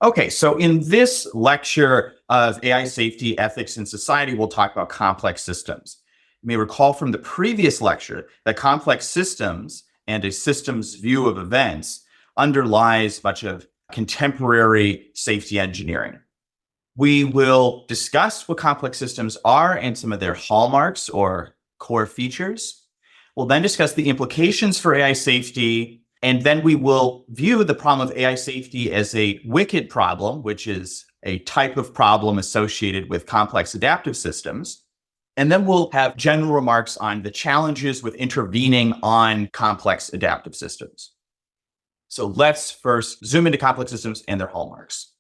Okay, so in this lecture of AI safety, ethics, and society, we'll talk about complex systems. You may recall from the previous lecture that complex systems and a systems view of events underlies much of contemporary safety engineering. We will discuss what complex systems are and some of their hallmarks or core features. We'll then discuss the implications for AI safety, and then we will view the problem of AI safety as a wicked problem, which is a type of problem associated with complex adaptive systems. And then we'll have general remarks on the challenges with intervening on complex adaptive systems. So let's first zoom into complex systems and their hallmarks.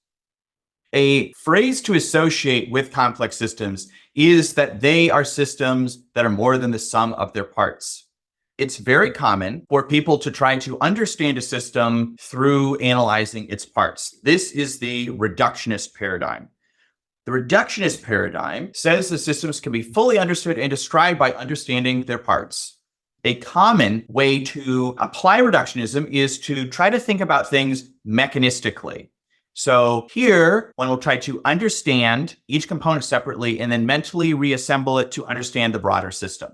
A phrase to associate with complex systems is that they are systems that are more than the sum of their parts. It's very common for people to try to understand a system through analyzing its parts. This is the reductionist paradigm. The reductionist paradigm says the systems can be fully understood and described by understanding their parts. A common way to apply reductionism is to try to think about things mechanistically. So here, one will try to understand each component separately and then mentally reassemble it to understand the broader system.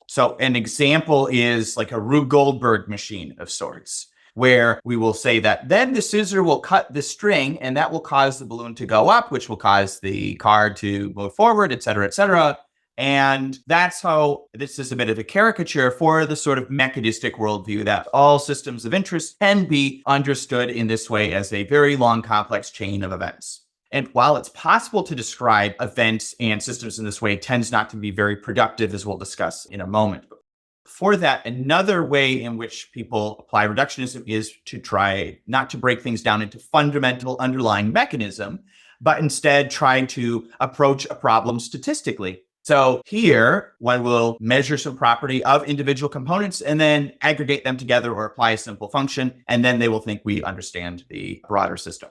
So an example is like a Rube Goldberg machine of sorts, where we will say that then the scissor will cut the string and that will cause the balloon to go up, which will cause the car to move forward, et cetera, et cetera. And that's how this is a bit of a caricature for the sort of mechanistic worldview that all systems of interest can be understood in this way as a very long, complex chain of events. And while it's possible to describe events and systems in this way, it tends not to be very productive, as we'll discuss in a moment. For that, another way in which people apply reductionism is to try not to break things down into fundamental underlying mechanism, but instead try to approach a problem statistically. So here, one will measure some property of individual components and then aggregate them together or apply a simple function, and then they will think we understand the broader system.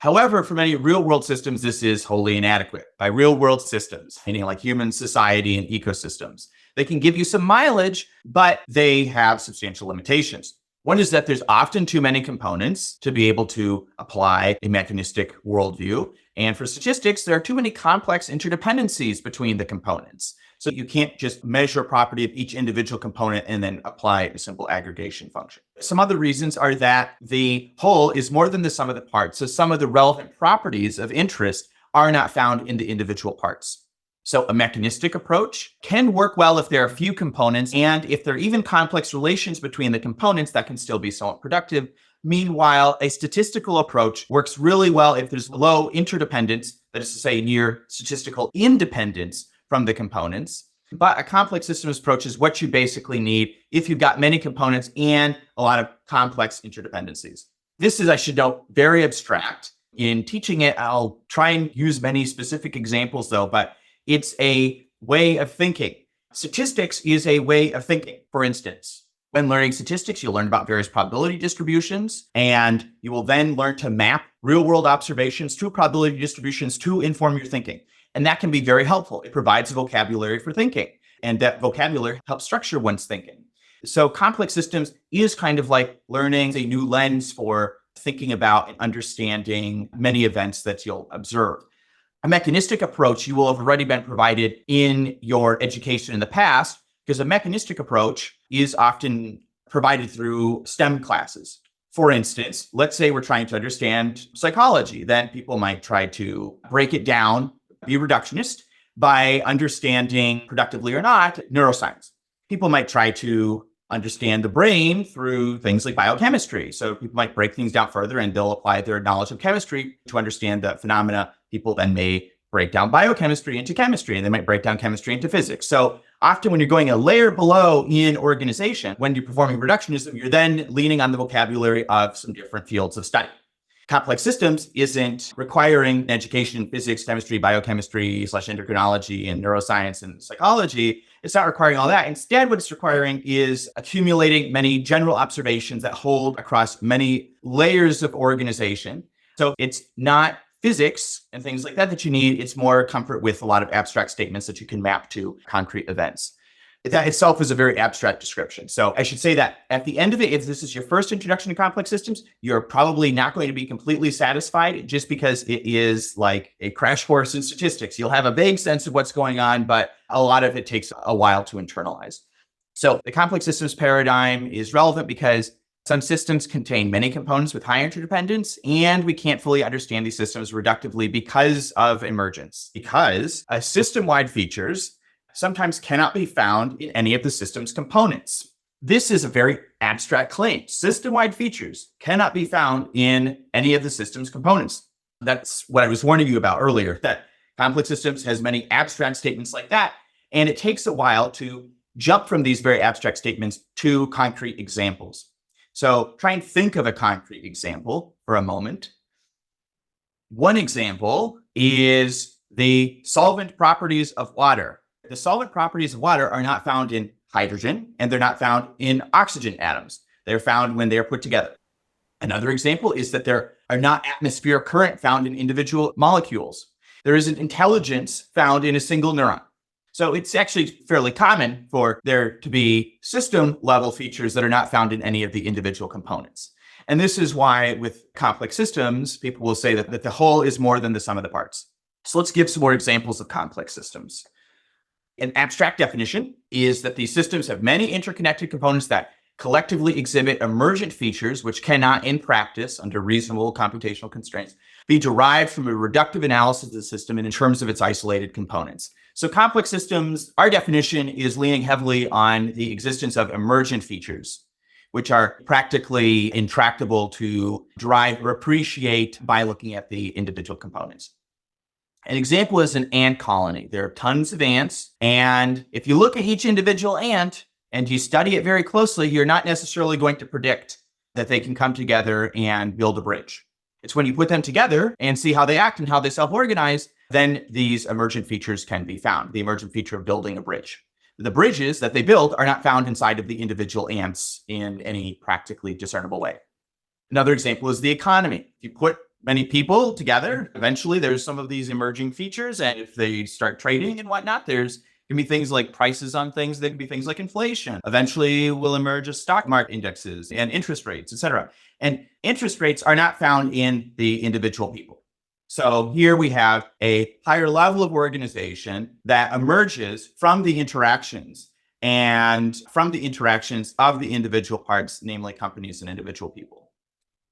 However, for many real-world systems, this is wholly inadequate. By real-world systems, meaning like human society and ecosystems, they can give you some mileage, but they have substantial limitations. One is that there's often too many components to be able to apply a mechanistic worldview. And for statistics, there are too many complex interdependencies between the components. So you can't just measure property of each individual component and then apply a simple aggregation function. Some other reasons are that the whole is more than the sum of the parts. So some of the relevant properties of interest are not found in the individual parts. So a mechanistic approach can work well if there are few components, and if there are even complex relations between the components, that can still be somewhat productive. Meanwhile, a statistical approach works really well if there's low interdependence, that is to say, near statistical independence from the components. But a complex systems approach is what you basically need if you've got many components and a lot of complex interdependencies. This is, I should note, very abstract. In teaching it, I'll try and use many specific examples though, but it's a way of thinking. Statistics is a way of thinking. For instance, when learning statistics, you'll learn about various probability distributions, and you will then learn to map real-world observations to probability distributions to inform your thinking. And that can be very helpful. It provides a vocabulary for thinking, and that vocabulary helps structure one's thinking. So complex systems is kind of like learning a new lens for thinking about and understanding many events that you'll observe. A mechanistic approach you will have already been provided in your education in the past, because a mechanistic approach is often provided through STEM classes. For instance, let's say we're trying to understand psychology. Then people might try to break it down, be reductionist, by understanding, productively or not, neuroscience. People might try to understand the brain through things like biochemistry. So people might break things down further and they'll apply their knowledge of chemistry to understand the phenomena. People then may break down biochemistry into chemistry, and they might break down chemistry into physics. So often when you're going a layer below in organization, when you're performing reductionism, you're then leaning on the vocabulary of some different fields of study. Complex systems isn't requiring education in physics, chemistry, biochemistry, / endocrinology, and neuroscience and psychology. It's not requiring all that. Instead, what it's requiring is accumulating many general observations that hold across many layers of organization. So it's not physics and things like that you need. It's more comfort with a lot of abstract statements that you can map to concrete events. That itself is a very abstract description. So I should say that at the end of it, if this is your first introduction to complex systems, you're probably not going to be completely satisfied just because it is like a crash course in statistics. You'll have a vague sense of what's going on, but a lot of it takes a while to internalize. So the complex systems paradigm is relevant because some systems contain many components with high interdependence, and we can't fully understand these systems reductively because of emergence, because system-wide features sometimes cannot be found in any of the system's components. This is a very abstract claim. System-wide features cannot be found in any of the system's components. That's what I was warning you about earlier, that complex systems has many abstract statements like that, and it takes a while to jump from these very abstract statements to concrete examples. So try and think of a concrete example for a moment. One example is the solvent properties of water. The solvent properties of water are not found in hydrogen, and they're not found in oxygen atoms. They're found when they're put together. Another example is that there are not atmospheric current found in individual molecules. There isn't intelligence found in a single neuron. So it's actually fairly common for there to be system-level features that are not found in any of the individual components. And this is why with complex systems, people will say that the whole is more than the sum of the parts. So let's give some more examples of complex systems. An abstract definition is that these systems have many interconnected components that collectively exhibit emergent features which cannot, in practice, under reasonable computational constraints, be derived from a reductive analysis of the system in terms of its isolated components. So complex systems, our definition is leaning heavily on the existence of emergent features, which are practically intractable to derive or appreciate by looking at the individual components. An example is an ant colony. There are tons of ants, and if you look at each individual ant and you study it very closely, you're not necessarily going to predict that they can come together and build a bridge. It's when you put them together and see how they act and how they self-organize, then these emergent features can be found, the emergent feature of building a bridge. The bridges that they build are not found inside of the individual ants in any practically discernible way. Another example is the economy. If you put many people together, eventually there's some of these emerging features, and if they start trading and whatnot, there's can be things like prices on things. There can be things like inflation. Eventually will emerge as stock market indexes and interest rates, etc. And interest rates are not found in the individual people. So here we have a higher level of organization that emerges from the interactions and from the interactions of the individual parts, namely companies and individual people.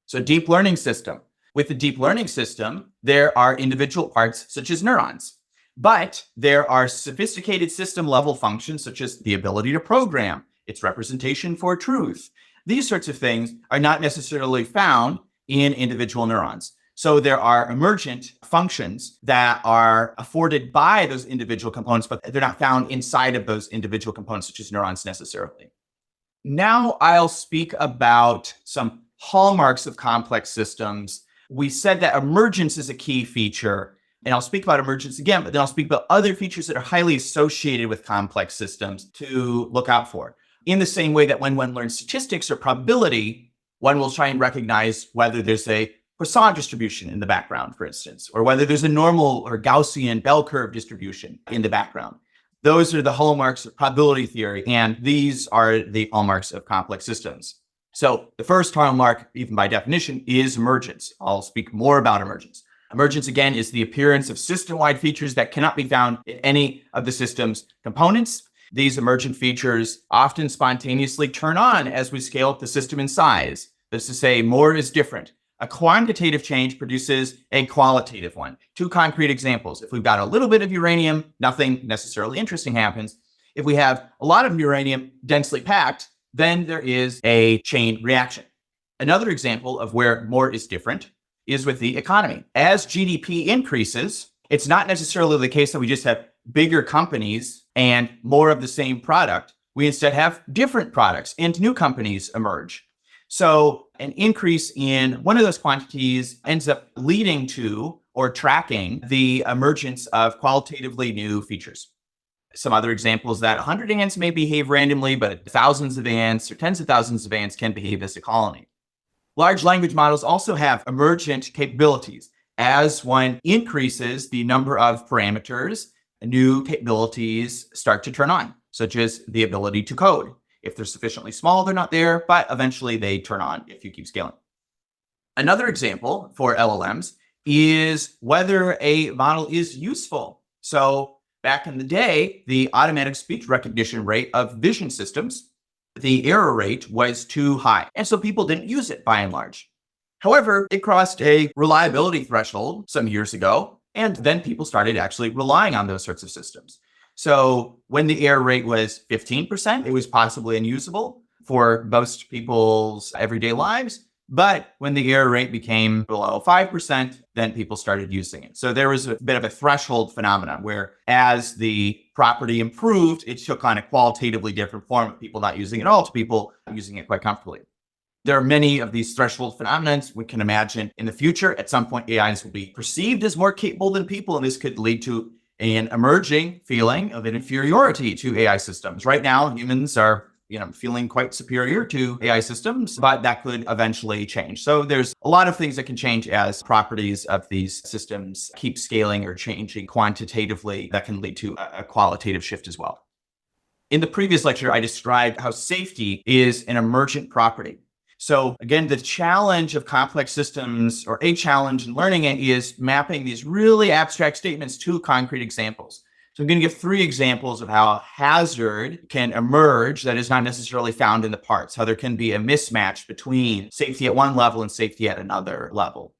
So deep learning system. With the deep learning system, there are individual parts such as neurons, but there are sophisticated system level functions such as the ability to program, its representation for truth. These sorts of things are not necessarily found in individual neurons. So there are emergent functions that are afforded by those individual components, but they're not found inside of those individual components such as neurons necessarily. Now I'll speak about some hallmarks of complex systems. We said that emergence is a key feature, and I'll speak about emergence again, but then I'll speak about other features that are highly associated with complex systems to look out for. In the same way that when one learns statistics or probability, one will try and recognize whether there's a Poisson distribution in the background, for instance, or whether there's a normal or Gaussian bell curve distribution in the background. Those are the hallmarks of probability theory, and these are the hallmarks of complex systems. So the first hallmark, even by definition, is emergence. I'll speak more about emergence. Emergence, again, is the appearance of system-wide features that cannot be found in any of the system's components. These emergent features often spontaneously turn on as we scale up the system in size. That is to say, more is different. A quantitative change produces a qualitative one. Two concrete examples. If we've got a little bit of uranium, nothing necessarily interesting happens. If we have a lot of uranium densely packed, then there is a chain reaction. Another example of where more is different is with the economy. As GDP increases, it's not necessarily the case that we just have bigger companies and more of the same product. We instead have different products and new companies emerge. So an increase in one of those quantities ends up leading to or tracking the emergence of qualitatively new features. Some other examples that 100 ants may behave randomly, but thousands of ants or tens of thousands of ants can behave as a colony. Large language models also have emergent capabilities. As one increases the number of parameters, new capabilities start to turn on. such as the ability to code. If they're sufficiently small, they're not there, but eventually they turn on if you keep scaling. Another example for LLMs is whether a model is useful. So back in the day, the automatic speech recognition rate of vision systems, the error rate was too high. And so people didn't use it by and large. However, it crossed a reliability threshold some years ago, and then people started actually relying on those sorts of systems. So when the error rate was 15%, it was possibly unusable for most people's everyday lives. But when the error rate became below 5%, then people started using it. So there was a bit of a threshold phenomenon where as the property improved, it took on a qualitatively different form of people not using it at all to people using it quite comfortably. There are many of these threshold phenomena we can imagine in the future. At some point, AIs will be perceived as more capable than people, and this could lead to an emerging feeling of an inferiority to AI systems. Right now, humans are feeling quite superior to AI systems, but that could eventually change. So there's a lot of things that can change as properties of these systems keep scaling or changing quantitatively that can lead to a qualitative shift as well. In the previous lecture, I described how safety is an emergent property. So again, the challenge of complex systems, or a challenge in learning it, is mapping these really abstract statements to concrete examples. So I'm going to give 3 examples of how hazard can emerge that is not necessarily found in the parts, how there can be a mismatch between safety at one level and safety at another level.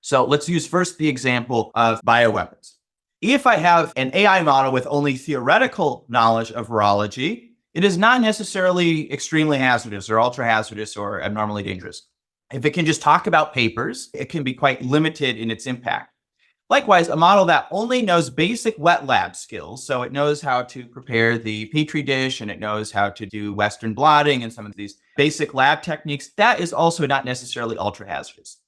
So let's use first the example of bioweapons. If I have an AI model with only theoretical knowledge of virology, it is not necessarily extremely hazardous or ultra hazardous or abnormally dangerous. If it can just talk about papers, it can be quite limited in its impact. Likewise, a model that only knows basic wet lab skills, so it knows how to prepare the Petri dish and it knows how to do Western blotting and some of these basic lab techniques, that is also not necessarily ultra hazardous.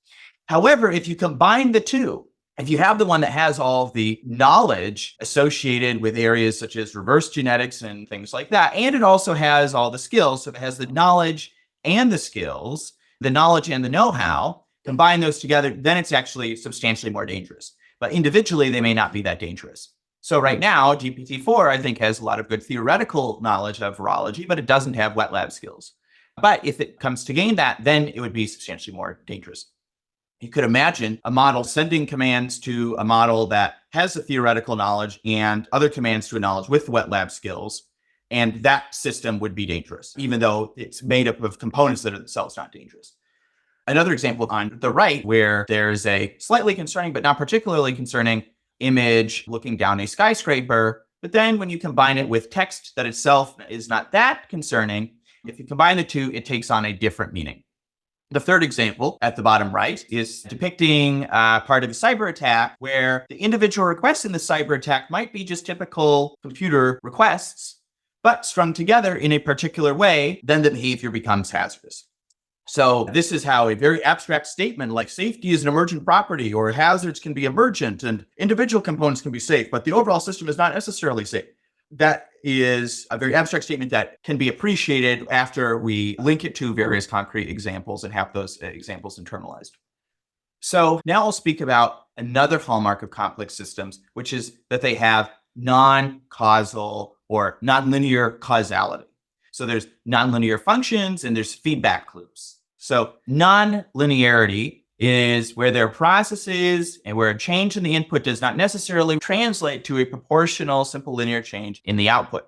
However, if you combine the two, if you have the one that has all of the knowledge associated with areas such as reverse genetics and things like that, and it also has all the skills, so it has the knowledge and the skills, the knowledge and the know-how, combine those together, then it's actually substantially more dangerous. But individually, they may not be that dangerous. So right now, GPT-4, I think, has a lot of good theoretical knowledge of virology, but it doesn't have wet lab skills. But if it comes to gain that, then it would be substantially more dangerous. You could imagine a model sending commands to a model that has the theoretical knowledge and other commands to a knowledge with wet lab skills, and that system would be dangerous, even though it's made up of components that are themselves not dangerous. Another example on the right, where there's a slightly concerning, but not particularly concerning image looking down a skyscraper. But then when you combine it with text that itself is not that concerning, if you combine the two, it takes on a different meaning. The third example at the bottom right is depicting part of a cyber attack where the individual requests in the cyber attack might be just typical computer requests, but strung together in a particular way, then the behavior becomes hazardous. So this is how a very abstract statement like safety is an emergent property or hazards can be emergent and individual components can be safe, but the overall system is not necessarily safe. That is a very abstract statement that can be appreciated after we link it to various concrete examples and have those examples internalized. So now I'll speak about another hallmark of complex systems, which is that they have non-causal or nonlinear causality. So there's nonlinear functions and there's feedback loops. So nonlinearity is where there are processes and where a change in the input does not necessarily translate to a proportional simple linear change in the output.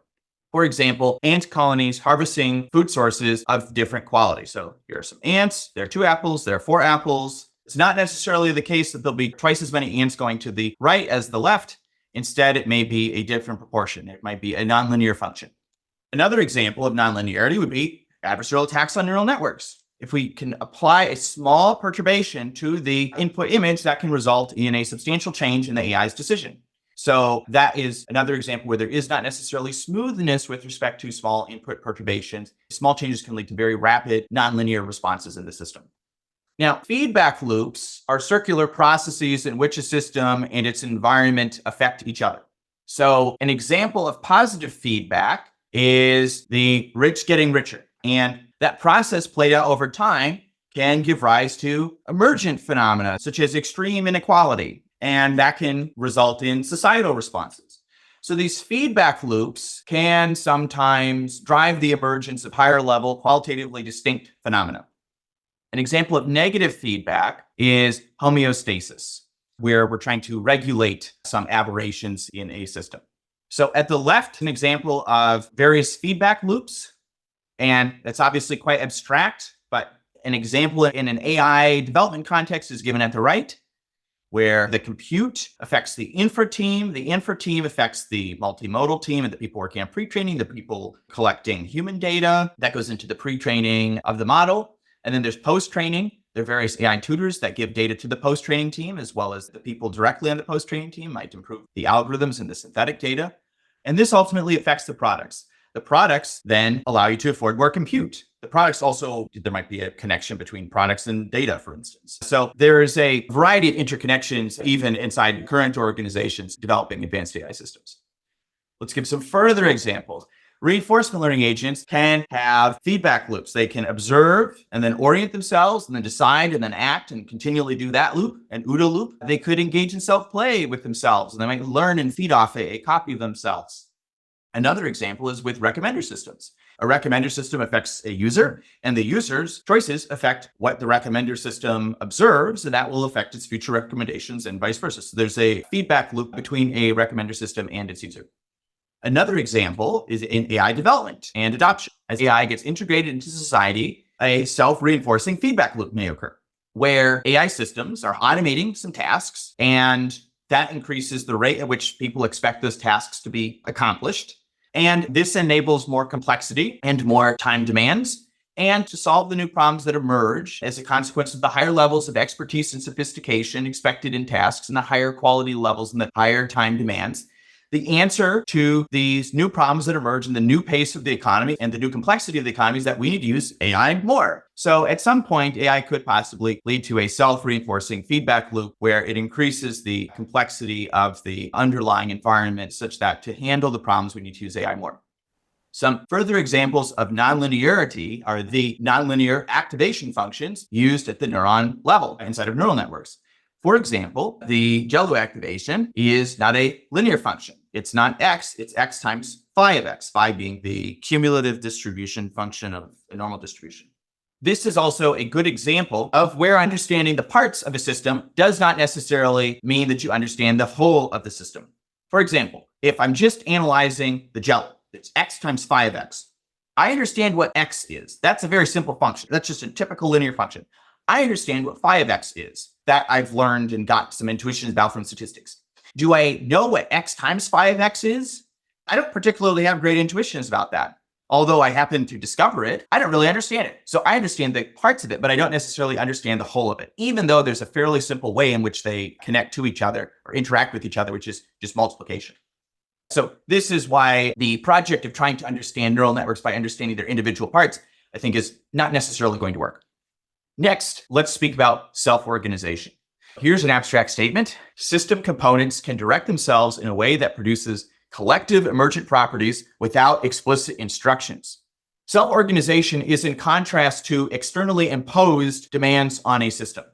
For example, ant colonies harvesting food sources of different quality. So here are some ants, there are 2 apples, there are 4 apples. It's not necessarily the case that there'll be twice as many ants going to the right as the left. Instead, it may be a different proportion. It might be a nonlinear function. Another example of nonlinearity would be adversarial attacks on neural networks. If we can apply a small perturbation to the input image, that can result in a substantial change in the AI's decision. So that is another example where there is not necessarily smoothness with respect to small input perturbations. Small changes can lead to very rapid nonlinear responses in the system. Now, feedback loops are circular processes in which a system and its environment affect each other. So an example of positive feedback is the rich getting richer. And that process played out over time can give rise to emergent phenomena such as extreme inequality. And that can result in societal responses. So these feedback loops can sometimes drive the emergence of higher level, qualitatively distinct phenomena. An example of negative feedback is homeostasis, where we're trying to regulate some aberrations in a system. So at the left, an example of various feedback loops, and that's obviously quite abstract, but an example in an AI development context is given at the right, where the compute affects the infra team affects the multimodal team and the people working on pre-training, the people collecting human data. That goes into the pre-training of the model. And then there's post-training. There are various AI tutors that give data to the post-training team, as well as the people directly on the post-training team might improve the algorithms and the synthetic data. And this ultimately affects the products. The products then allow you to afford more compute. The products also, there might be a connection between products and data, for instance. So there is a variety of interconnections, even inside current organizations developing advanced AI systems. Let's give some further examples. Reinforcement learning agents can have feedback loops. They can observe and then orient themselves and then decide and then act and continually do that loop, an OODA loop. They could engage in self-play with themselves, and they might learn and feed off a copy of themselves. Another example is with recommender systems. A recommender system affects a user, and the user's choices affect what the recommender system observes, and that will affect its future recommendations and vice versa. So there's a feedback loop between a recommender system and its user. Another example is in AI development and adoption. As AI gets integrated into society, a self-reinforcing feedback loop may occur, where AI systems are automating some tasks, and that increases the rate at which people expect those tasks to be accomplished. And this enables more complexity and more time demands, and to solve the new problems that emerge as a consequence of the higher levels of expertise and sophistication expected in tasks and the higher quality levels and the higher time demands. The answer to these new problems that emerge in the new pace of the economy and the new complexity of the economy is that we need to use AI more. So at some point, AI could possibly lead to a self-reinforcing feedback loop where it increases the complexity of the underlying environment such that to handle the problems, we need to use AI more. Some further examples of nonlinearity are the nonlinear activation functions used at the neuron level inside of neural networks. For example, the Jello activation is not a linear function. It's not x, it's x times phi of x, phi being the cumulative distribution function of a normal distribution. This is also a good example of where understanding the parts of a system does not necessarily mean that you understand the whole of the system. For example, if I'm just analyzing the Jello, it's x times phi of x. I understand what x is. That's a very simple function. That's just a typical linear function. I understand what phi of x is. That I've learned and got some intuition about from statistics. Do I know what x times phi of x is? I don't particularly have great intuitions about that. Although I happen to discover it, I don't really understand it. So I understand the parts of it, but I don't necessarily understand the whole of it, even though there's a fairly simple way in which they connect to each other or interact with each other, which is just multiplication. So this is why the project of trying to understand neural networks by understanding their individual parts, I think, is not necessarily going to work. Next, let's speak about self-organization. Here's an abstract statement. System components can direct themselves in a way that produces collective emergent properties without explicit instructions. Self-organization is in contrast to externally imposed demands on a system,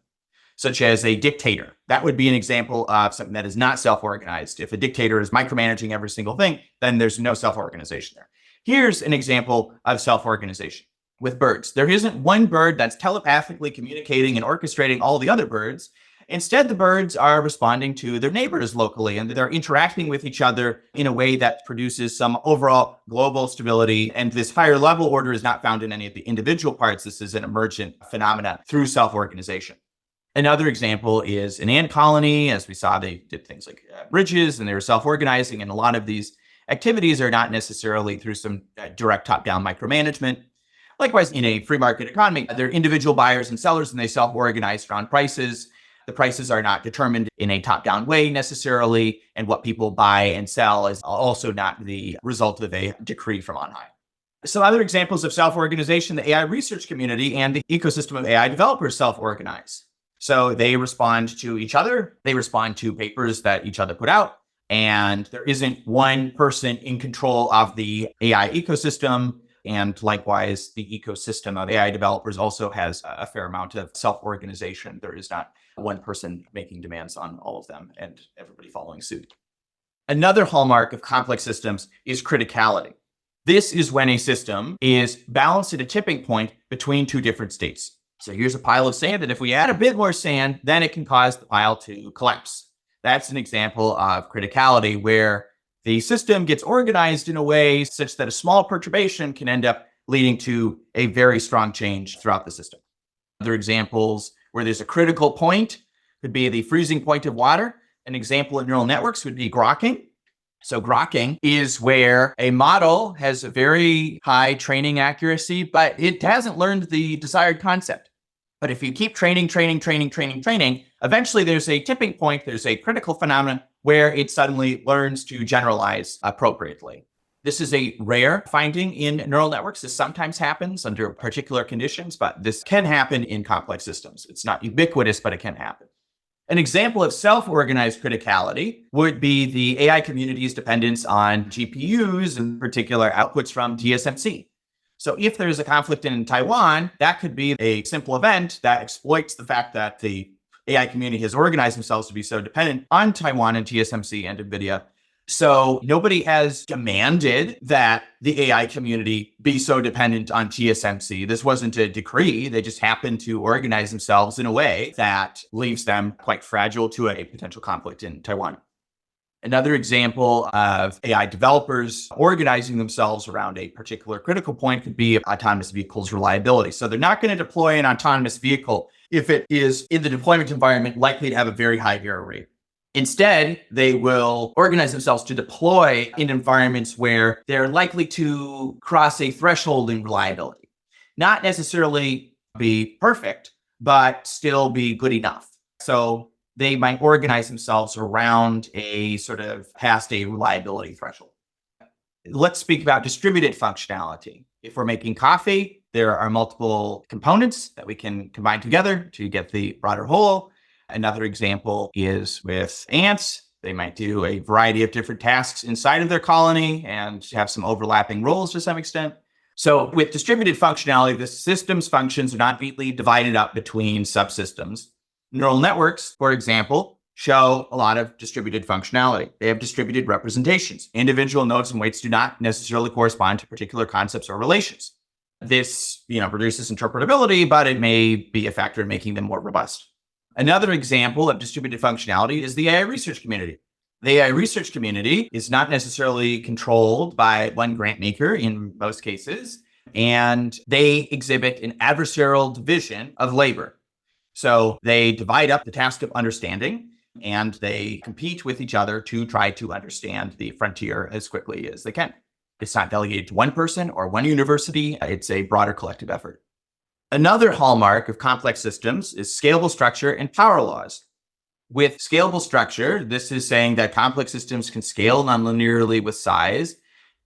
such as a dictator. That would be an example of something that is not self-organized. If a dictator is micromanaging every single thing, then there's no self-organization there. Here's an example of self-organization. With birds, there isn't one bird that's telepathically communicating and orchestrating all the other birds. Instead, the birds are responding to their neighbors locally, and they're interacting with each other in a way that produces some overall global stability. And this higher level order is not found in any of the individual parts. This is an emergent phenomena through self-organization. Another example is an ant colony. As we saw, they did things like bridges, and they were self-organizing. And a lot of these activities are not necessarily through some direct top-down micromanagement. Likewise, in a free market economy, there are individual buyers and sellers, and they self-organize around prices. The prices are not determined in a top-down way necessarily, and what people buy and sell is also not the result of a decree from on high. Some other examples of self-organization: the AI research community and the ecosystem of AI developers self-organize. So they respond to each other, they respond to papers that each other put out, and there isn't one person in control of the AI ecosystem. And likewise, the ecosystem of AI developers also has a fair amount of self-organization. There is not one person making demands on all of them and everybody following suit. Another hallmark of complex systems is criticality. This is when a system is balanced at a tipping point between two different states. So here's a pile of sand, and if we add a bit more sand, then it can cause the pile to collapse. That's an example of criticality where the system gets organized in a way such that a small perturbation can end up leading to a very strong change throughout the system. Other examples where there's a critical point could be the freezing point of water. An example in neural networks would be grokking. So grokking is where a model has a very high training accuracy, but it hasn't learned the desired concept. But if you keep training, eventually there's a tipping point, there's a critical phenomenon where it suddenly learns to generalize appropriately. This is a rare finding in neural networks. This sometimes happens under particular conditions, but this can happen in complex systems. It's not ubiquitous, but it can happen. An example of self-organized criticality would be the AI community's dependence on GPUs, in particular outputs from TSMC. So if there's a conflict in Taiwan, that could be a simple event that exploits the fact that the AI community has organized themselves to be so dependent on Taiwan and TSMC and NVIDIA. So nobody has demanded that the AI community be so dependent on TSMC. This wasn't a decree. They just happened to organize themselves in a way that leaves them quite fragile to a potential conflict in Taiwan. Another example of AI developers organizing themselves around a particular critical point could be autonomous vehicles reliability. So they're not going to deploy an autonomous vehicle if it is in the deployment environment likely to have a very high error rate. Instead, they will organize themselves to deploy in environments where they're likely to cross a threshold in reliability. Not necessarily be perfect, but still be good enough. So they might organize themselves around a sort of past a reliability threshold. Let's speak about distributed functionality. If we're making coffee, there are multiple components that we can combine together to get the broader whole. Another example is with ants. They might do a variety of different tasks inside of their colony and have some overlapping roles to some extent. So with distributed functionality, the system's functions are not neatly divided up between subsystems. Neural networks, for example, show a lot of distributed functionality. They have distributed representations. Individual nodes and weights do not necessarily correspond to particular concepts or relations. This, reduces interpretability, but it may be a factor in making them more robust. Another example of distributed functionality is the AI research community. The AI research community is not necessarily controlled by one grant maker in most cases, and they exhibit an adversarial division of labor. So they divide up the task of understanding, and they compete with each other to try to understand the frontier as quickly as they can. It's not delegated to one person or one university. It's a broader collective effort. Another hallmark of complex systems is scalable structure and power laws. With scalable structure, this is saying that complex systems can scale nonlinearly with size.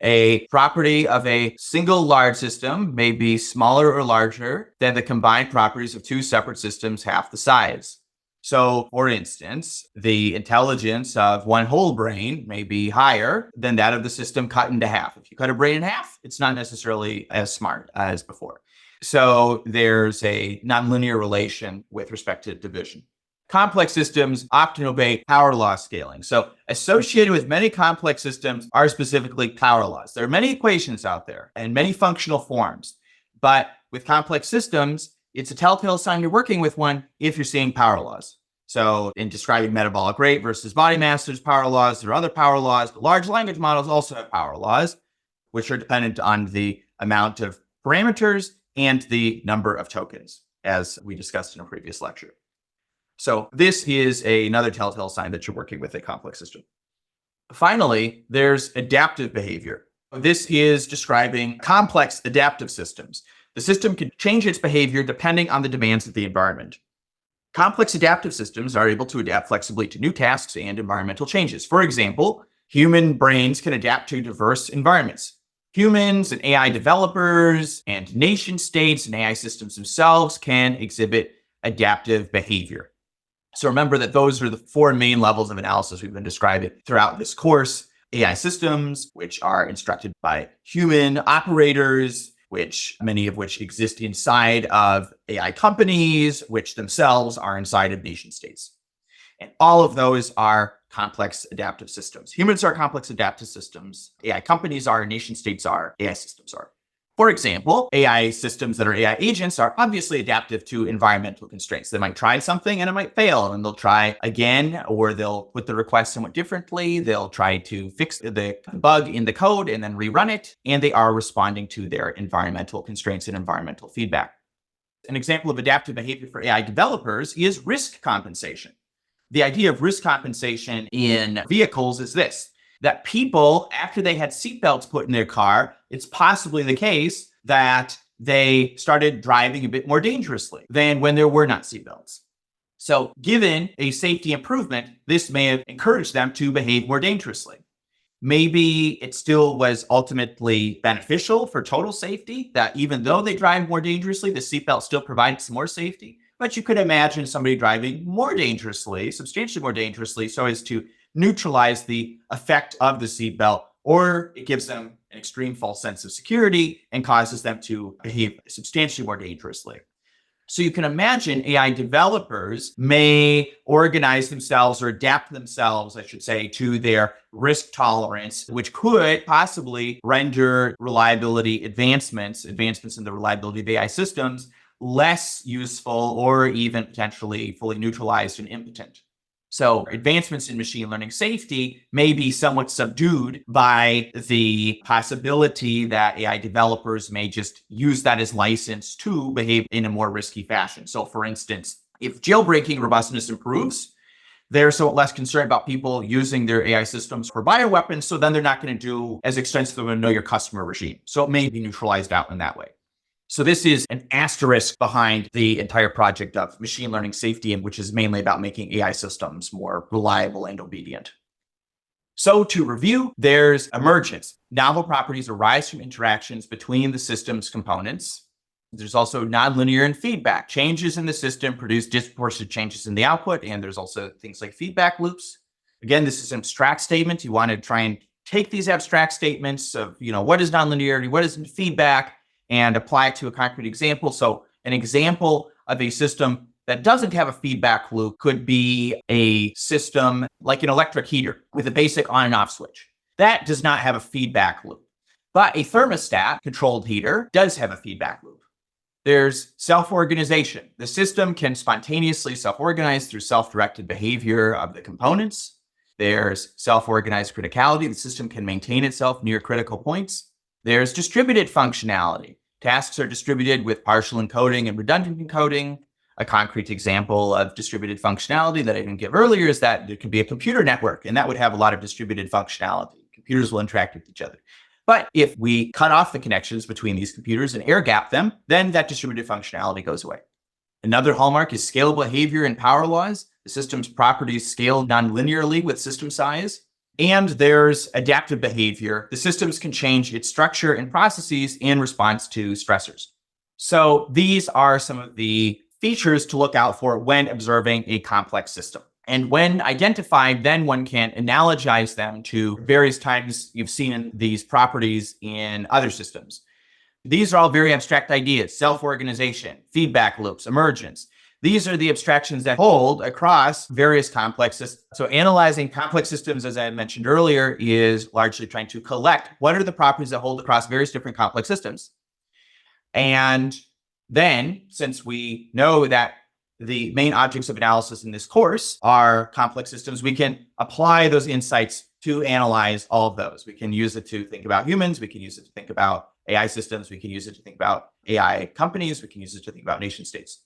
A property of a single large system may be smaller or larger than the combined properties of two separate systems half the size. So, for instance, the intelligence of one whole brain may be higher than that of the system cut into half. If you cut a brain in half, it's not necessarily as smart as before. So there's a nonlinear relation with respect to division. Complex systems often obey power law scaling. So associated with many complex systems are specifically power laws. There are many equations out there and many functional forms, but with complex systems, it's a telltale sign you're working with one if you're seeing power laws. So in describing metabolic rate versus body mass, there's power laws. There are other power laws. The large language models also have power laws, which are dependent on the amount of parameters and the number of tokens, as we discussed in a previous lecture. So this is another telltale sign that you're working with a complex system. Finally, there's adaptive behavior. This is describing complex adaptive systems. The system can change its behavior depending on the demands of the environment. Complex adaptive systems are able to adapt flexibly to new tasks and environmental changes. For example, human brains can adapt to diverse environments. Humans and AI developers and nation states and AI systems themselves can exhibit adaptive behavior. So remember that those are the four main levels of analysis we've been describing throughout this course. AI systems, which are instructed by human operators, many of which exist inside of AI companies, which themselves are inside of nation states. And all of those are complex adaptive systems. Humans are complex adaptive systems. AI companies are, nation states are, AI systems are. For example, AI systems that are AI agents are obviously adaptive to environmental constraints. They might try something and it might fail, and they'll try again, or they'll put the request somewhat differently. They'll try to fix the bug in the code and then rerun it, and they are responding to their environmental constraints and environmental feedback. An example of adaptive behavior for AI developers is risk compensation. The idea of risk compensation in vehicles is this: that people, after they had seatbelts put in their car, it's possibly the case that they started driving a bit more dangerously than when there were not seatbelts. So given a safety improvement, this may have encouraged them to behave more dangerously. Maybe it still was ultimately beneficial for total safety, that even though they drive more dangerously, the seatbelt still provides more safety. But you could imagine somebody driving more dangerously, substantially more dangerously, so as to neutralize the effect of the seatbelt, or it gives them an extreme false sense of security and causes them to behave substantially more dangerously. So you can imagine AI developers may organize themselves or adapt themselves, I should say, to their risk tolerance, which could possibly render reliability advancements in the reliability of AI systems less useful, or even potentially fully neutralized and impotent. So advancements in machine learning safety may be somewhat subdued by the possibility that AI developers may just use that as license to behave in a more risky fashion. So for instance, if jailbreaking robustness improves, they're somewhat less concerned about people using their AI systems for bioweapons, so then they're not going to do as extensive of a know your customer regime. So it may be neutralized out in that way. So this is an asterisk behind the entire project of machine learning safety, which is mainly about making AI systems more reliable and obedient. So to review, there's emergence. Novel properties arise from interactions between the system's components. There's also nonlinear and feedback. Changes in the system produce disproportionate changes in the output, and there's also things like feedback loops. Again, this is an abstract statement. You want to try and take these abstract statements of, what is nonlinearity, what is feedback, and apply it to a concrete example. So an example of a system that doesn't have a feedback loop could be a system like an electric heater with a basic on and off switch. That does not have a feedback loop. But a thermostat controlled heater does have a feedback loop. There's self-organization. The system can spontaneously self-organize through self-directed behavior of the components. There's self-organized criticality. The system can maintain itself near critical points. There's distributed functionality. Tasks are distributed with partial encoding and redundant encoding. A concrete example of distributed functionality that I didn't give earlier is that there could be a computer network, and that would have a lot of distributed functionality. Computers will interact with each other. But if we cut off the connections between these computers and air gap them, then that distributed functionality goes away. Another hallmark is scalable behavior and power laws. The system's properties scale nonlinearly with system size. And there's adaptive behavior. The systems can change its structure and processes in response to stressors. So these are some of the features to look out for when observing a complex system. And when identified, then one can analogize them to various times you've seen these properties in other systems. These are all very abstract ideas: self-organization, feedback loops, emergence. These are the abstractions that hold across various complex systems. So analyzing complex systems, as I mentioned earlier, is largely trying to collect what are the properties that hold across various different complex systems. And then, since we know that the main objects of analysis in this course are complex systems, we can apply those insights to analyze all of those. We can use it to think about humans. We can use it to think about AI systems. We can use it to think about AI companies. We can use it to think about nation states.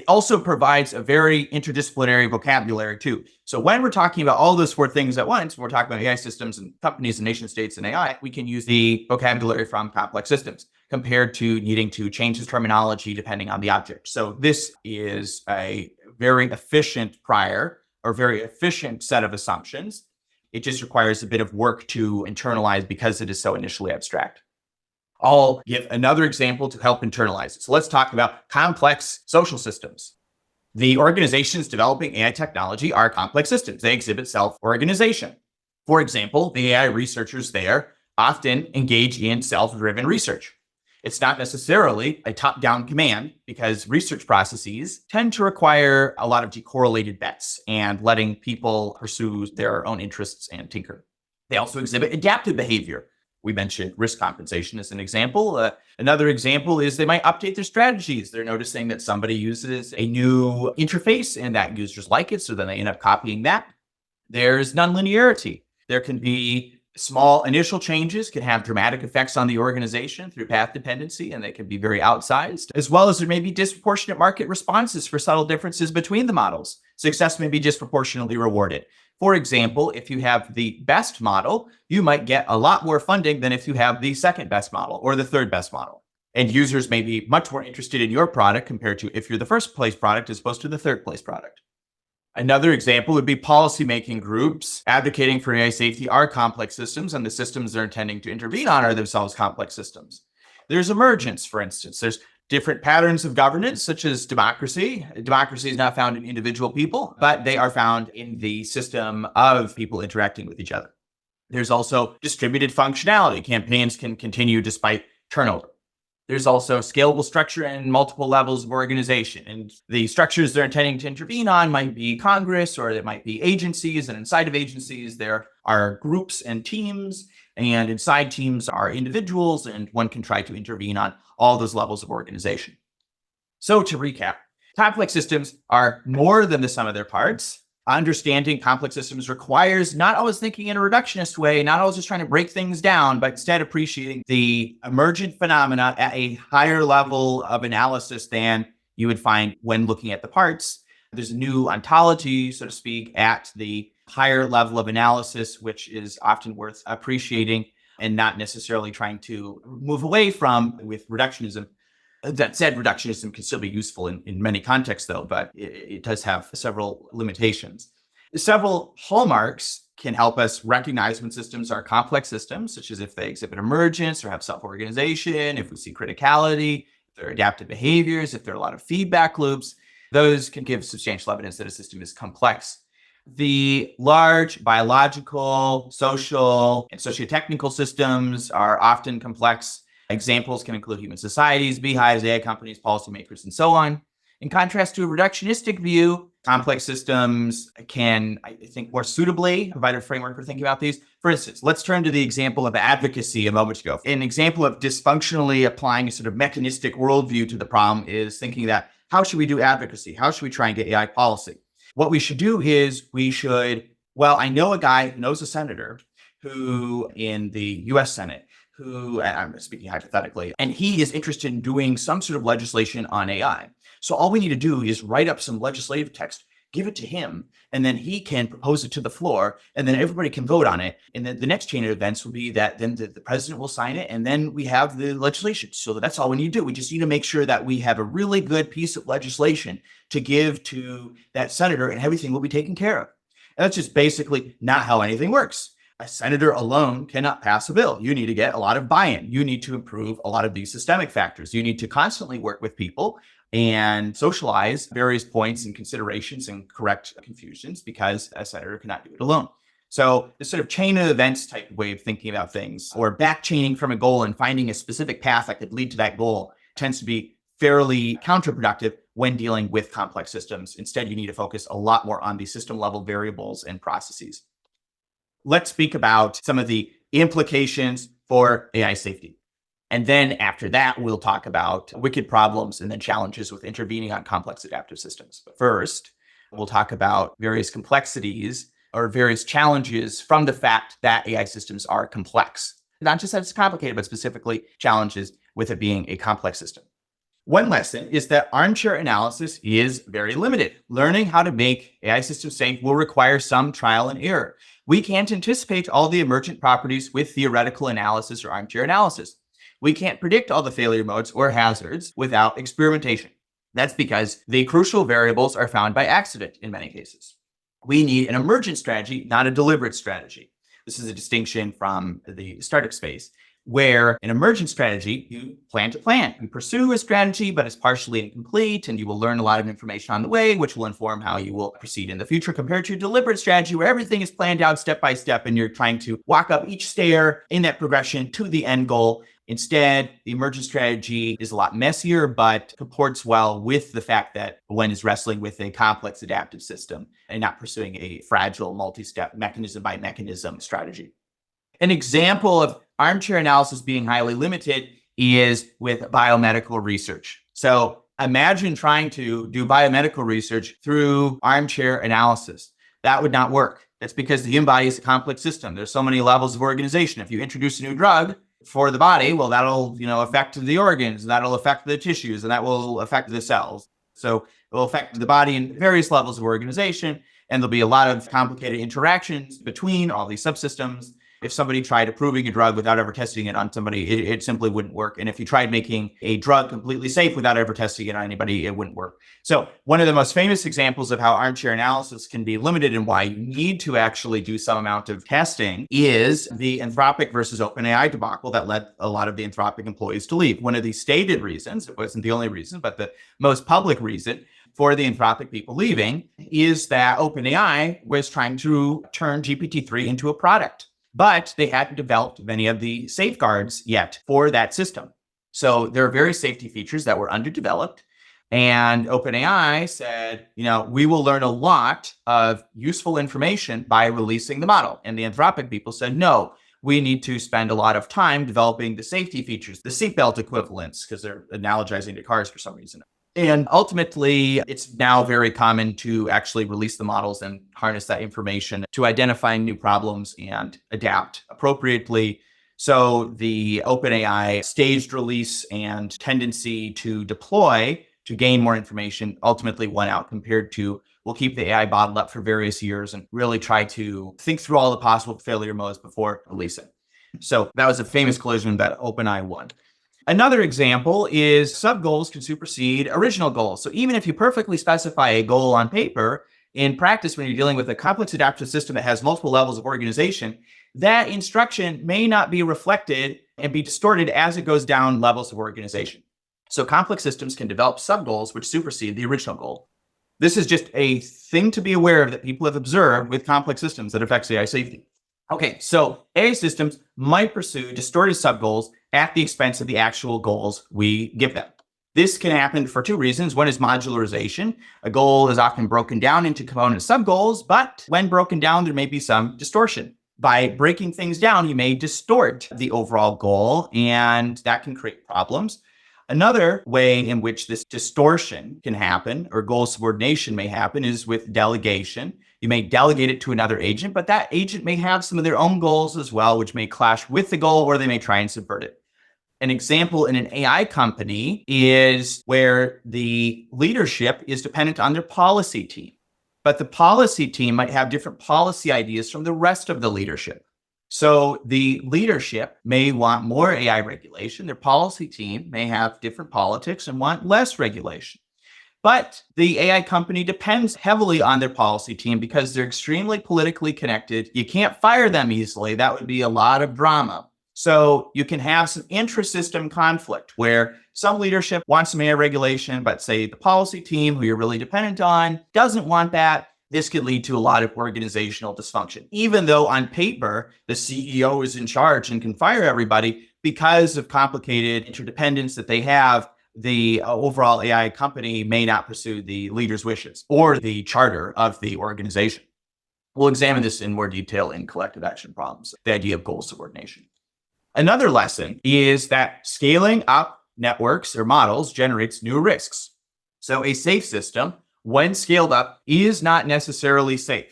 It also provides a very interdisciplinary vocabulary too. So when we're talking about all those four things at once, we're talking about AI systems and companies and nation states and AI, we can use the vocabulary from complex systems compared to needing to change the terminology depending on the object. So this is a very efficient very efficient set of assumptions. It just requires a bit of work to internalize because it is so initially abstract. I'll give another example to help internalize it. So let's talk about complex social systems. The organizations developing AI technology are complex systems. They exhibit self-organization. For example, the AI researchers there often engage in self-driven research. It's not necessarily a top-down command because research processes tend to require a lot of decorrelated bets and letting people pursue their own interests and tinker. They also exhibit adaptive behavior. We mentioned risk compensation as an example. Another example is they might update their strategies. They're noticing that somebody uses a new interface and that users like it, so then they end up copying that. There's nonlinearity. There can be small initial changes can have dramatic effects on the organization through path dependency, and they can be very outsized, as well as there may be disproportionate market responses for subtle differences between the models. Success may be disproportionately rewarded. For example, if you have the best model, you might get a lot more funding than if you have the second best model or the third best model. And users may be much more interested in your product compared to if you're the first place product as opposed to the third place product. Another example would be policymaking groups advocating for AI safety are complex systems, and the systems they're intending to intervene on are themselves complex systems. There's emergence, for instance. There's different patterns of governance, such as democracy. Democracy is not found in individual people, but they are found in the system of people interacting with each other. There's also distributed functionality. Campaigns can continue despite turnover. There's also scalable structure and multiple levels of organization. And the structures they're intending to intervene on might be Congress, or it might be agencies. And inside of agencies, there are groups and teams. And inside teams are individuals. And one can try to intervene on all those levels of organization. So to recap, complex systems are more than the sum of their parts. Understanding complex systems requires not always thinking in a reductionist way, not always just trying to break things down, but instead appreciating the emergent phenomena at a higher level of analysis than you would find when looking at the parts. There's a new ontology, so to speak, at the higher level of analysis, which is often worth appreciating and not necessarily trying to move away from with reductionism. That said, reductionism can still be useful in many contexts, though, but it does have several limitations. Several hallmarks can help us recognize when systems are complex systems, such as if they exhibit emergence or have self-organization, if we see criticality, if there are adaptive behaviors, if there are a lot of feedback loops. Those can give substantial evidence that a system is complex. The large biological, social, and socio-technical systems are often complex. Examples can include human societies, beehives, AI companies, policymakers, and so on. In contrast to a reductionistic view, complex systems can, I think, more suitably provide a framework for thinking about these. For instance, let's turn to the example of advocacy a moment ago. An example of dysfunctionally applying a sort of mechanistic worldview to the problem is thinking that, how should we do advocacy? How should we try and get AI policy? What we should do is I know a guy who knows a senator who in the US Senate who, I'm speaking hypothetically, and he is interested in doing some sort of legislation on AI. So all we need to do is write up some legislative text, give it to him, and then he can propose it to the floor, and then everybody can vote on it. And then the next chain of events will be that then the president will sign it, and then we have the legislation. So that's all we need to do. We just need to make sure that we have a really good piece of legislation to give to that senator, and everything will be taken care of. And that's just basically not how anything works. A senator alone cannot pass a bill. You need to get a lot of buy-in. You need to improve a lot of these systemic factors. You need to constantly work with people and socialize various points and considerations and correct confusions, because a senator cannot do it alone. So this sort of chain of events type way of thinking about things, or back chaining from a goal and finding a specific path that could lead to that goal, tends to be fairly counterproductive when dealing with complex systems. Instead, you need to focus a lot more on the system level variables and processes. Let's speak about some of the implications for AI safety. And then after that, we'll talk about wicked problems and then challenges with intervening on complex adaptive systems. But first, we'll talk about various complexities or various challenges from the fact that AI systems are complex. Not just that it's complicated, but specifically challenges with it being a complex system. One lesson is that armchair analysis is very limited. Learning how to make AI systems safe will require some trial and error. We can't anticipate all the emergent properties with theoretical analysis or armchair analysis. We can't predict all the failure modes or hazards without experimentation. That's because the crucial variables are found by accident in many cases. We need an emergent strategy, not a deliberate strategy. This is a distinction from the startup space, where an emergent strategy, you plan to plan. You pursue a strategy, but it's partially incomplete, and you will learn a lot of information on the way, which will inform how you will proceed in the future, compared to a deliberate strategy where everything is planned out step by step, and you're trying to walk up each stair in that progression to the end goal. Instead, the emergent strategy is a lot messier, but comports well with the fact that one is wrestling with a complex adaptive system and not pursuing a fragile multi-step mechanism by mechanism strategy. An example of armchair analysis being highly limited is with biomedical research. So imagine trying to do biomedical research through armchair analysis. That would not work. That's because the human body is a complex system. There's so many levels of organization. If you introduce a new drug for the body, well, that'll, affect the organs, and that'll affect the tissues, and that will affect the cells. So it will affect the body in various levels of organization, and there'll be a lot of complicated interactions between all these subsystems. If somebody tried approving a drug without ever testing it on somebody, it simply wouldn't work. And if you tried making a drug completely safe without ever testing it on anybody, it wouldn't work. So one of the most famous examples of how armchair analysis can be limited and why you need to actually do some amount of testing is the Anthropic versus OpenAI debacle that led a lot of the Anthropic employees to leave. One of the stated reasons, it wasn't the only reason, but the most public reason for the Anthropic people leaving is that OpenAI was trying to turn GPT-3 into a product, but they hadn't developed many of the safeguards yet for that system. So there are various safety features that were underdeveloped. And OpenAI said, we will learn a lot of useful information by releasing the model. And the Anthropic people said, no, we need to spend a lot of time developing the safety features, the seatbelt equivalents, because they're analogizing to cars for some reason. And ultimately, it's now very common to actually release the models and harness that information to identify new problems and adapt appropriately. So the OpenAI staged release and tendency to deploy to gain more information ultimately won out compared to we'll keep the AI bottled up for various years and really try to think through all the possible failure modes before releasing. So that was a famous collision that OpenAI won. Another example is sub-goals can supersede original goals. So even if you perfectly specify a goal on paper, in practice, when you're dealing with a complex adaptive system that has multiple levels of organization, that instruction may not be reflected and be distorted as it goes down levels of organization. So complex systems can develop sub-goals which supersede the original goal. This is just a thing to be aware of that people have observed with complex systems that affects AI safety. Okay, so AI systems might pursue distorted sub-goals at the expense of the actual goals we give them. This can happen for two reasons. One is modularization. A goal is often broken down into component sub-goals, but when broken down, there may be some distortion. By breaking things down, you may distort the overall goal, and that can create problems. Another way in which this distortion can happen, or goal subordination may happen, is with delegation. You may delegate it to another agent, but that agent may have some of their own goals as well, which may clash with the goal, or they may try and subvert it. An example in an AI company is where the leadership is dependent on their policy team, but the policy team might have different policy ideas from the rest of the leadership. So the leadership may want more AI regulation. Their policy team may have different politics and want less regulation. But the AI company depends heavily on their policy team because they're extremely politically connected. You can't fire them easily. That would be a lot of drama. So you can have some intra-system conflict where some leadership wants some AI regulation, but say the policy team, who you're really dependent on, doesn't want that. This could lead to a lot of organizational dysfunction. Even though on paper, the CEO is in charge and can fire everybody, because of complicated interdependence that they have, the overall AI company may not pursue the leader's wishes or the charter of the organization. We'll examine this in more detail in collective action problems, the idea of goal subordination. Another lesson is that scaling up networks or models generates new risks. So a safe system, when scaled up, is not necessarily safe.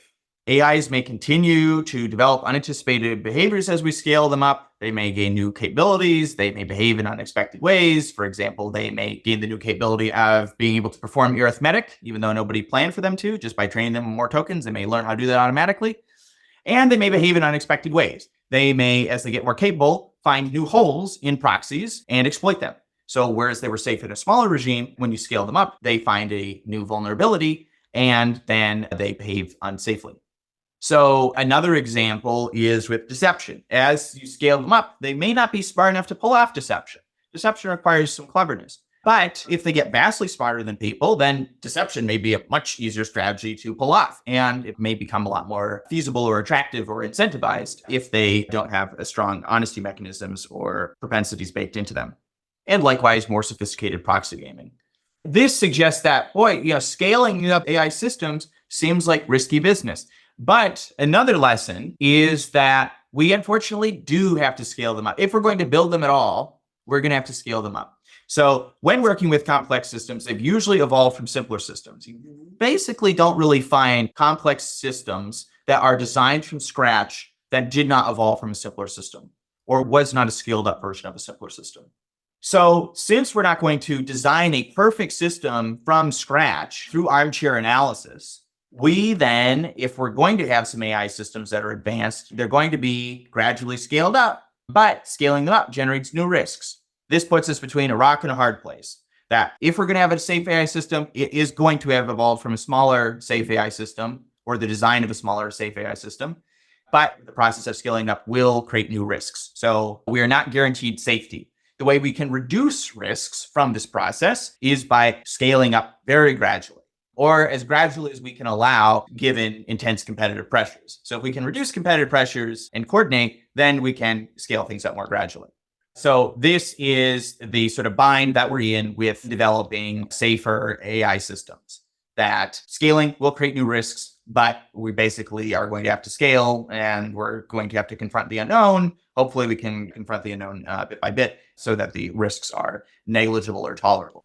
AIs may continue to develop unanticipated behaviors as we scale them up. They may gain new capabilities. They may behave in unexpected ways. For example, they may gain the new capability of being able to perform arithmetic, even though nobody planned for them to. Just by training them with more tokens, they may learn how to do that automatically. And they may behave in unexpected ways. They may, as they get more capable, find new holes in proxies and exploit them. So whereas they were safe in a smaller regime, when you scale them up, they find a new vulnerability and then they behave unsafely. So another example is with deception. As you scale them up, they may not be smart enough to pull off deception. Deception requires some cleverness. But if they get vastly smarter than people, then deception may be a much easier strategy to pull off. And it may become a lot more feasible or attractive or incentivized if they don't have a strong honesty mechanisms or propensities baked into them. And likewise, more sophisticated proxy gaming. This suggests that, scaling up AI systems seems like risky business. But another lesson is that we unfortunately do have to scale them up. If we're going to build them at all, we're going to have to scale them up. So when working with complex systems, they've usually evolved from simpler systems. You basically don't really find complex systems that are designed from scratch that did not evolve from a simpler system or was not a scaled up version of a simpler system. So since we're not going to design a perfect system from scratch through armchair analysis, we then, if we're going to have some AI systems that are advanced, they're going to be gradually scaled up, but scaling them up generates new risks. This puts us between a rock and a hard place. That if we're going to have a safe AI system, it is going to have evolved from a smaller safe AI system or the design of a smaller safe AI system. But the process of scaling up will create new risks. So we are not guaranteed safety. The way we can reduce risks from this process is by scaling up very gradually, or as gradually as we can allow given intense competitive pressures. So if we can reduce competitive pressures and coordinate, then we can scale things up more gradually. So this is the sort of bind that we're in with developing safer AI systems, that scaling will create new risks, but we basically are going to have to scale and we're going to have to confront the unknown. Hopefully we can confront the unknown bit by bit so that the risks are negligible or tolerable.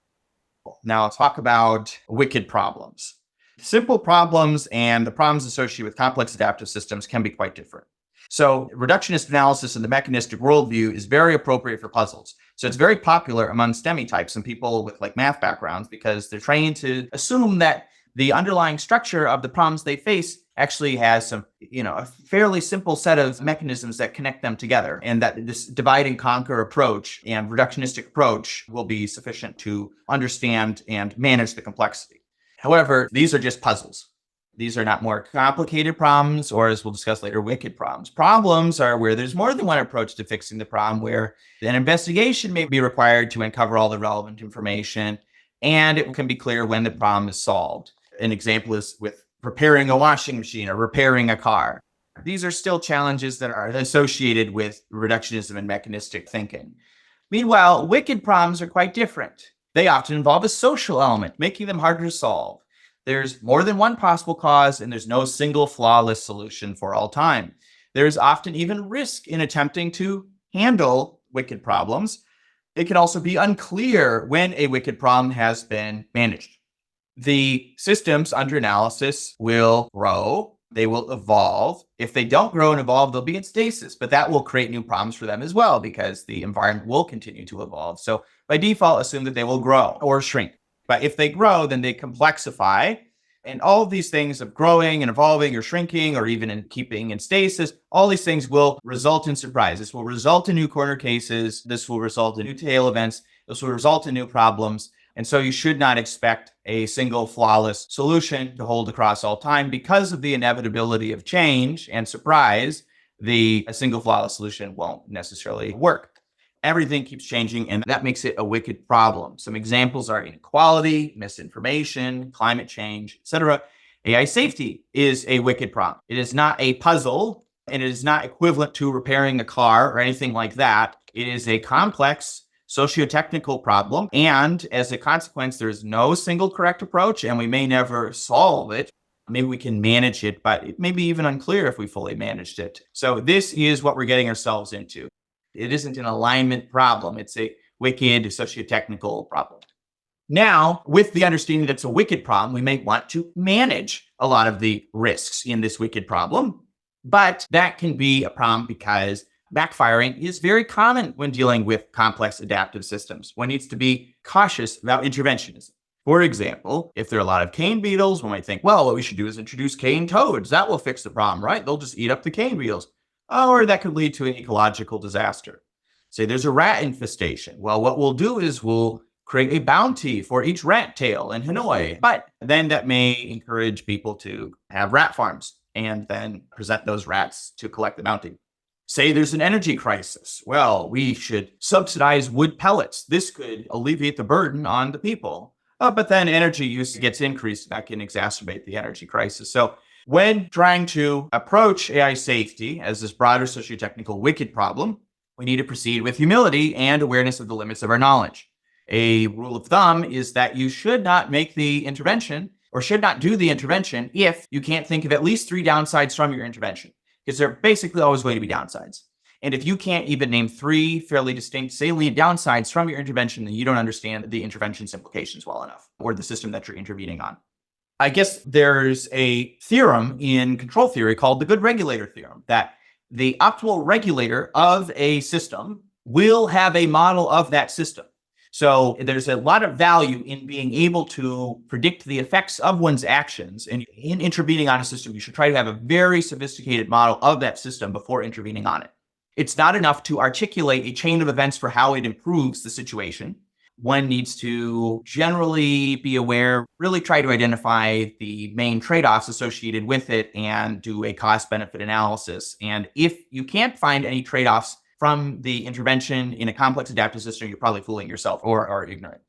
Now I'll talk about wicked problems. Simple problems and the problems associated with complex adaptive systems can be quite different. So reductionist analysis of the mechanistic worldview is very appropriate for puzzles. So it's very popular among STEMmy types and people with math backgrounds because they're trained to assume that the underlying structure of the problems they face actually has some, a fairly simple set of mechanisms that connect them together, and that this divide and conquer approach and reductionistic approach will be sufficient to understand and manage the complexity. However, these are just puzzles. These are not more complicated problems, or as we'll discuss later, wicked problems. Problems are where there's more than one approach to fixing the problem, where an investigation may be required to uncover all the relevant information, and it can be clear when the problem is solved. An example is with repairing a washing machine or repairing a car. These are still challenges that are associated with reductionism and mechanistic thinking. Meanwhile, wicked problems are quite different. They often involve a social element, making them harder to solve. There's more than one possible cause, and there's no single flawless solution for all time. There's often even risk in attempting to handle wicked problems. It can also be unclear when a wicked problem has been managed. The systems under analysis will grow, they will evolve. If they don't grow and evolve, they'll be in stasis, but that will create new problems for them as well because the environment will continue to evolve. So by default, assume that they will grow or shrink. But if they grow, then they complexify. And all of these things of growing and evolving or shrinking or even in keeping in stasis, all these things will result in surprise. This will result in new corner cases. This will result in new tail events. This will result in new problems. And so you should not expect a single flawless solution to hold across all time because of the inevitability of change and surprise. A single flawless solution won't necessarily work. Everything keeps changing, and that makes it a wicked problem. Some examples are inequality, misinformation, climate change, etc. AI safety is a wicked problem. It is not a puzzle, and it is not equivalent to repairing a car or anything like that. It is a complex socio-technical problem, and as a consequence, there's no single correct approach, and we may never solve it. Maybe we can manage it, but it may be even unclear if we fully managed it. So this is what we're getting ourselves into. It isn't an alignment problem. It's a wicked socio-technical problem. Now, with the understanding that it's a wicked problem, we may want to manage a lot of the risks in this wicked problem. But that can be a problem because backfiring is very common when dealing with complex adaptive systems. One needs to be cautious about interventionism. For example, if there are a lot of cane beetles, one might think, well, what we should do is introduce cane toads. That will fix the problem, right? They'll just eat up the cane beetles. Or that could lead to an ecological disaster. Say there's a rat infestation. Well, what we'll do is we'll create a bounty for each rat tail in Hanoi. But then that may encourage people to have rat farms and then present those rats to collect the bounty. Say there's an energy crisis. Well, we should subsidize wood pellets. This could alleviate the burden on the people. But then energy use gets increased. That can exacerbate the energy crisis. So when trying to approach AI safety as this broader socio-technical wicked problem, we need to proceed with humility and awareness of the limits of our knowledge. A rule of thumb is that you should not make the intervention or should not do the intervention if you can't think of at least 3 downsides from your intervention, because there are basically always going to be downsides. And if you can't even name 3 fairly distinct salient downsides from your intervention, then you don't understand the intervention's implications well enough, or the system that you're intervening on. I guess there's a theorem in control theory called the good regulator theorem, that the optimal regulator of a system will have a model of that system. So there's a lot of value in being able to predict the effects of one's actions. And in intervening on a system, you should try to have a very sophisticated model of that system before intervening on it. It's not enough to articulate a chain of events for how it improves the situation. One needs to generally be aware, really try to identify the main trade-offs associated with it and do a cost-benefit analysis. And if you can't find any trade-offs from the intervention in a complex adaptive system, you're probably fooling yourself or are ignorant.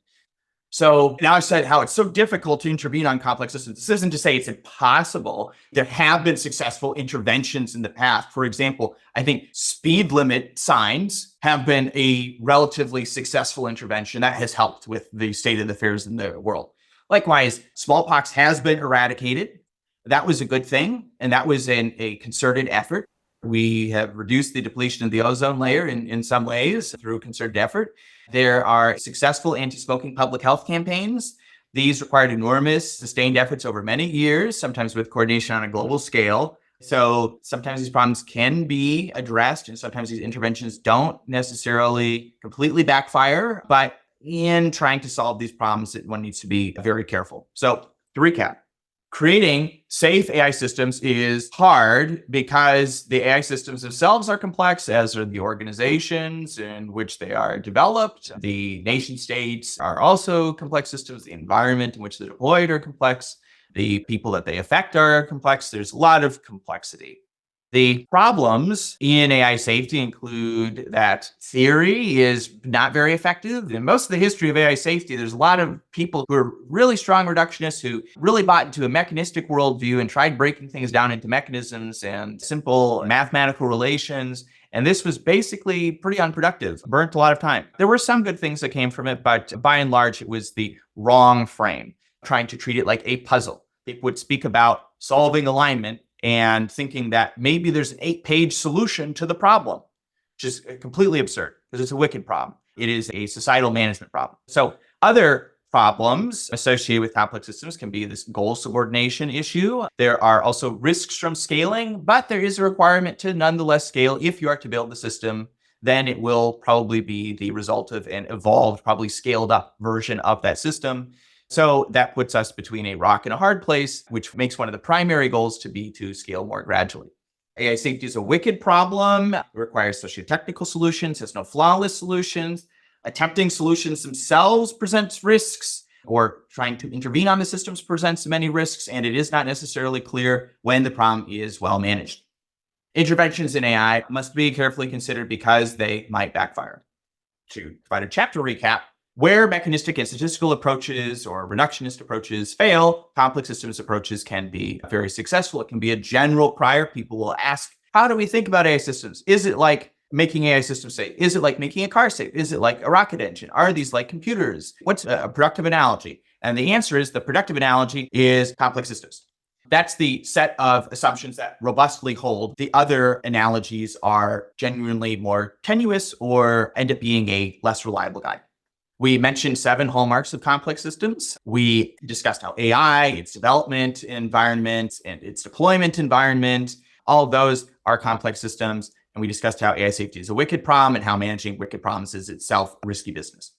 So now I've said how it's so difficult to intervene on complex systems. This isn't to say it's impossible. There have been successful interventions in the past. For example, I think speed limit signs have been a relatively successful intervention that has helped with the state of affairs in the world. Likewise, smallpox has been eradicated. That was a good thing, and that was a concerted effort. We have reduced the depletion of the ozone layer in some ways through concerted effort. There are successful anti-smoking public health campaigns. These required enormous sustained efforts over many years, sometimes with coordination on a global scale. So sometimes these problems can be addressed, and sometimes these interventions don't necessarily completely backfire. But in trying to solve these problems, one needs to be very careful. So to recap, creating safe AI systems is hard because the AI systems themselves are complex, as are the organizations in which they are developed. The nation states are also complex systems. The environment in which they're deployed are complex. The people that they affect are complex. There's a lot of complexity. The problems in AI safety include that theory is not very effective. In most of the history of AI safety, there's a lot of people who are really strong reductionists who really bought into a mechanistic worldview and tried breaking things down into mechanisms and simple mathematical relations. And this was basically pretty unproductive, burnt a lot of time. There were some good things that came from it, but by and large, it was the wrong frame, trying to treat it like a puzzle. It would speak about solving alignment and thinking that maybe there's an 8-page solution to the problem, which is completely absurd because it's a wicked problem. It is a societal management problem. So other problems associated with complex systems can be this goal subordination issue. There are also risks from scaling, but there is a requirement to nonetheless scale. If you are to build the system, then it will probably be the result of an evolved, probably scaled up version of that system. So that puts us between a rock and a hard place, which makes one of the primary goals to be to scale more gradually. AI safety is a wicked problem. It requires socio-technical solutions, has no flawless solutions. Attempting solutions themselves presents risks, or trying to intervene on the systems presents many risks, and it is not necessarily clear when the problem is well managed. Interventions in AI must be carefully considered because they might backfire. To provide a chapter recap, where mechanistic and statistical approaches or reductionist approaches fail, complex systems approaches can be very successful. It can be a general prior. People will ask, how do we think about AI systems? Is it like making AI systems safe? Is it like making a car safe? Is it like a rocket engine? Are these like computers? What's a productive analogy? And the answer is the productive analogy is complex systems. That's the set of assumptions that robustly hold. The other analogies are genuinely more tenuous or end up being a less reliable guide. We mentioned 7 hallmarks of complex systems. We discussed how AI, its development environment, and its deployment environment, all of those are complex systems. And we discussed how AI safety is a wicked problem and how managing wicked problems is itself risky business.